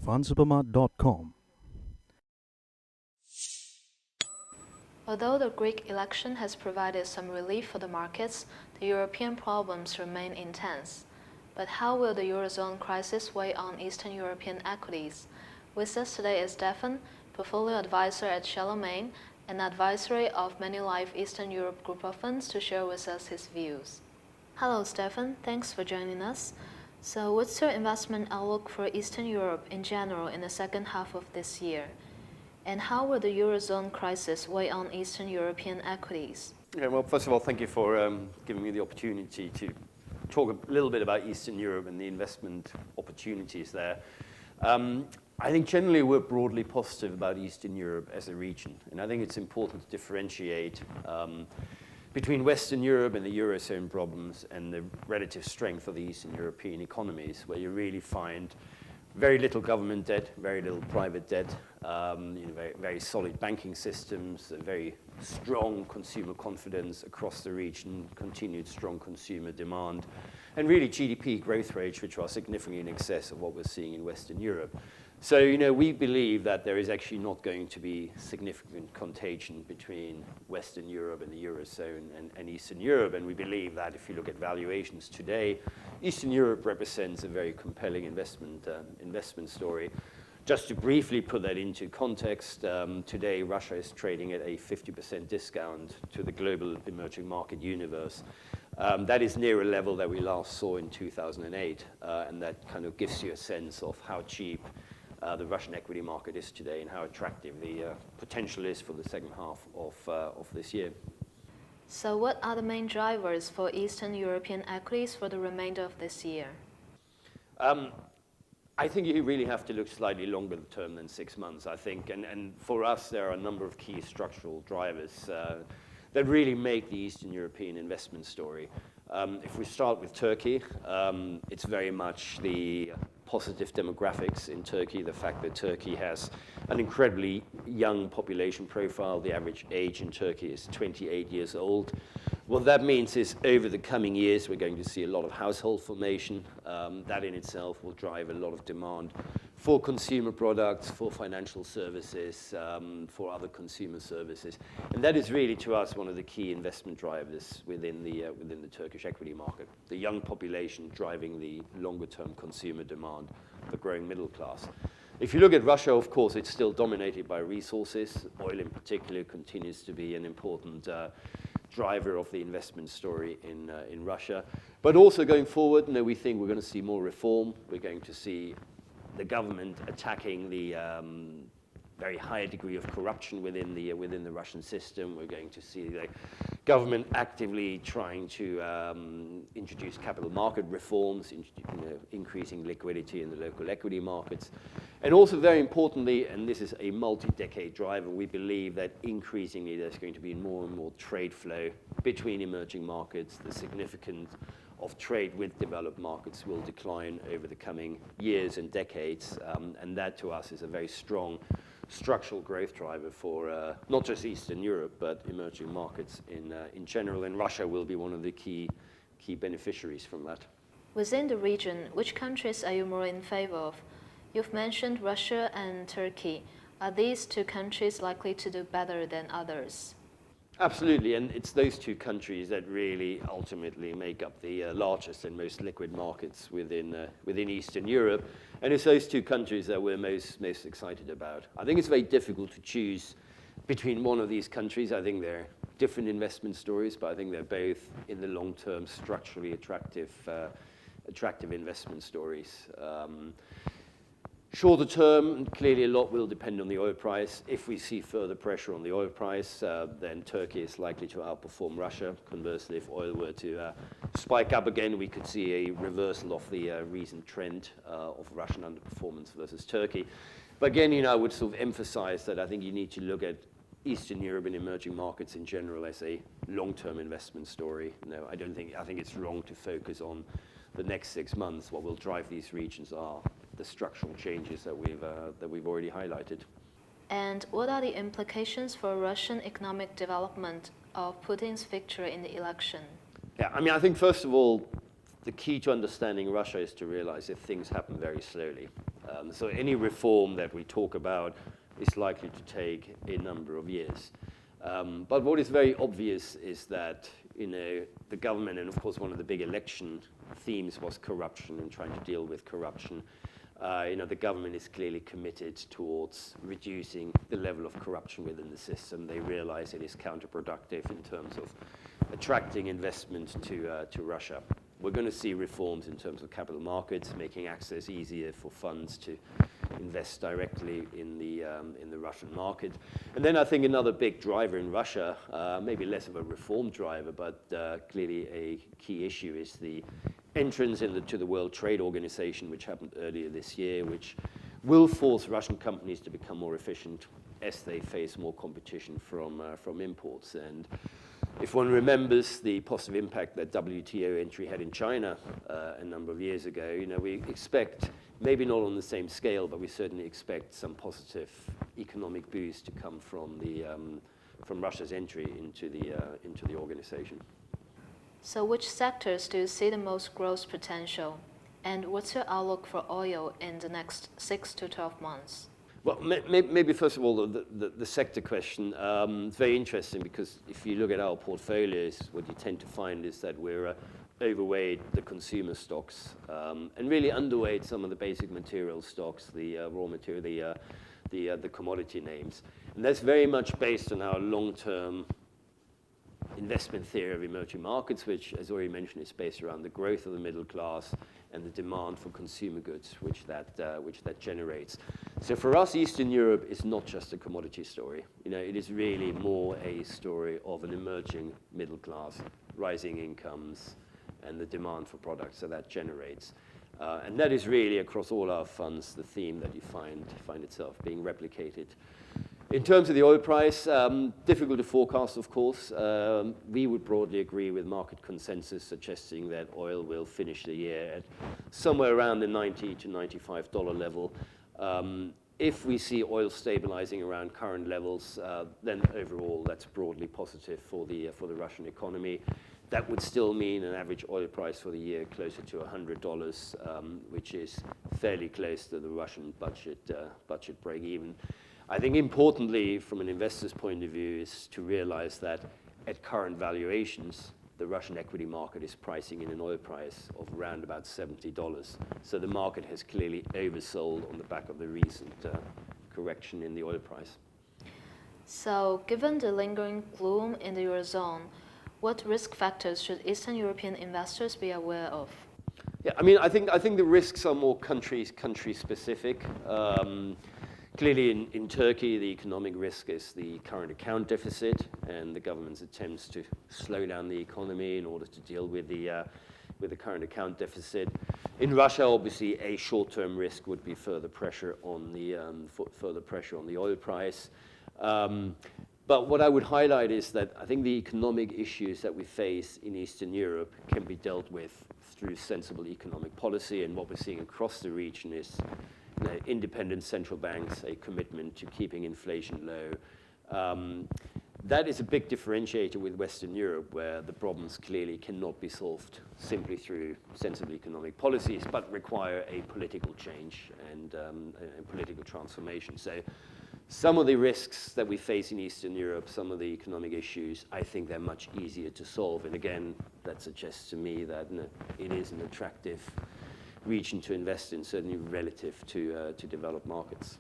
stefansupermart.com. Although the Greek election has provided some relief for the markets, the European problems remain intense. But how will the Eurozone crisis weigh on Eastern European equities? With us today is Stefan, portfolio advisor at Charlemagne, and advisory of Manulife Eastern Europe Group of Funds, to share with us his views. Hello, Stefan. Thanks for joining us. So what's your investment outlook for Eastern Europe in general in the second half of this year? And how will the Eurozone crisis weigh on Eastern European equities? Yeah, well, first of all, thank you for giving me the opportunity to talk a little bit about Eastern Europe and the investment opportunities there. I think generally we're broadly positive about Eastern Europe as a region, and I think it's important to differentiate between Western Europe and the Eurozone problems and the relative strength of the Eastern European economies, where you really find very little government debt, very little private debt, very, very solid banking systems, very strong consumer confidence across the region, continued strong consumer demand, and really GDP growth rates which are significantly in excess of what we're seeing in Western Europe. So, we believe that there is actually not going to be significant contagion between Western Europe and the Eurozone and Eastern Europe. And we believe that if you look at valuations today, Eastern Europe represents a very compelling investment story. Just to briefly put that into context, today Russia is trading at a 50% discount to the global emerging market universe. That is near a level that we last saw in 2008, and that kind of gives you a sense of how cheap the Russian equity market is today and how attractive the potential is for the second half of this year. So what are the main drivers for Eastern European equities for the remainder of this year? I think you really have to look slightly longer term than 6 months, I think. And for us, there are a number of key structural drivers that really make the Eastern European investment story. If we start with Turkey, it's very much the positive demographics in Turkey, the fact that Turkey has an incredibly young population profile. The average age in Turkey is 28 years old. What that means is over the coming years, we're going to see a lot of household formation. That in itself will drive a lot of demand for consumer products, for financial services, for other consumer services. And that is really, to us, one of the key investment drivers within the Turkish equity market. The young population driving the longer-term consumer demand, the growing middle class. If you look at Russia, of course, it's still dominated by resources. Oil in particular continues to be an important driver of the investment story in Russia. But also going forward, we think we're going to see more reform. We're going to see the government attacking the very high degree of corruption within the Russian system. We're going to see the government actively trying to introduce capital market reforms, increasing liquidity in the local equity markets. And also very importantly, and this is a multi-decade driver, we believe that increasingly there's going to be more and more trade flow between emerging markets. The significance of trade with developed markets will decline over the coming years and decades, and that to us is a very strong structural growth driver for not just Eastern Europe, but emerging markets in general, and Russia will be one of the key beneficiaries from that. Within the region, which countries are you more in favor of? You've mentioned Russia and Turkey. Are these two countries likely to do better than others? Absolutely, and it's those two countries that really ultimately make up the largest and most liquid markets within Eastern Europe, and it's those two countries that we're most excited about. I think it's very difficult to choose between one of these countries. I think they're different investment stories, but I think they're both in the long term structurally attractive investment stories. Shorter term, clearly a lot will depend on the oil price. If we see further pressure on the oil price, then Turkey is likely to outperform Russia. Conversely, if oil were to spike up again, we could see a reversal of the recent trend of Russian underperformance versus Turkey. But again, I would sort of emphasize that I think you need to look at Eastern Europe and emerging markets in general as a long-term investment story. I think it's wrong to focus on the next 6 months. What will drive these regions are the structural changes that we've already highlighted. And what are the implications for Russian economic development of Putin's victory in the election? Yeah, I think first of all, the key to understanding Russia is to realize that things happen very slowly. So any reform that we talk about is likely to take a number of years. But what is very obvious is that the government, and of course one of the big election themes was corruption and trying to deal with corruption. The government is clearly committed towards reducing the level of corruption within the system. They realize it is counterproductive in terms of attracting investment to Russia. We're going to see reforms in terms of capital markets, making access easier for funds to invest directly in the Russian market. And then I think another big driver in Russia, maybe less of a reform driver, but clearly a key issue, is the entrance to the World Trade Organization, which happened earlier this year, which will force Russian companies to become more efficient as they face more competition from imports. And if one remembers the positive impact that WTO entry had in China a number of years ago, we expect, maybe not on the same scale, but we certainly expect some positive economic boost to come from Russia's entry into the organization. So which sectors do you see the most growth potential? And what's your outlook for oil in the next 6 to 12 months? Well, maybe first of all, the sector question. It's very interesting because if you look at our portfolios, what you tend to find is that we're overweight the consumer stocks and really underweight some of the basic material stocks, the raw material, the commodity names. And that's very much based on our long-term investment theory of emerging markets, which, as already mentioned, is based around the growth of the middle class and the demand for consumer goods, which that generates. So for us, Eastern Europe is not just a commodity story. It is really more a story of an emerging middle class, rising incomes, and the demand for products that generates. And that is really, across all our funds, the theme that you find itself being replicated. In terms of the oil price, difficult to forecast, of course. We would broadly agree with market consensus suggesting that oil will finish the year at somewhere around the $90 to $95 level. If we see oil stabilizing around current levels, then overall that's broadly positive for the Russian economy. That would still mean an average oil price for the year closer to $100, which is fairly close to the Russian budget break even. I think importantly, from an investor's point of view, is to realize that at current valuations, the Russian equity market is pricing in an oil price of around about $70. So the market has clearly oversold on the back of the recent correction in the oil price. So given the lingering gloom in the Eurozone, what risk factors should Eastern European investors be aware of? Yeah, I think the risks are more country specific. Clearly, in Turkey, the economic risk is the current account deficit and the government's attempts to slow down the economy in order to deal with the current account deficit. In Russia, obviously, a short-term risk would be further pressure on the oil price. But what I would highlight is that I think the economic issues that we face in Eastern Europe can be dealt with through sensible economic policy, and what we're seeing across the region is independent central banks, a commitment to keeping inflation low. That is a big differentiator with Western Europe, where the problems clearly cannot be solved simply through sensible economic policies, but require a political change and a political transformation. So some of the risks that we face in Eastern Europe, some of the economic issues, I think they're much easier to solve. And again, that suggests to me that it is an attractive region to invest in, certainly relative to developed markets.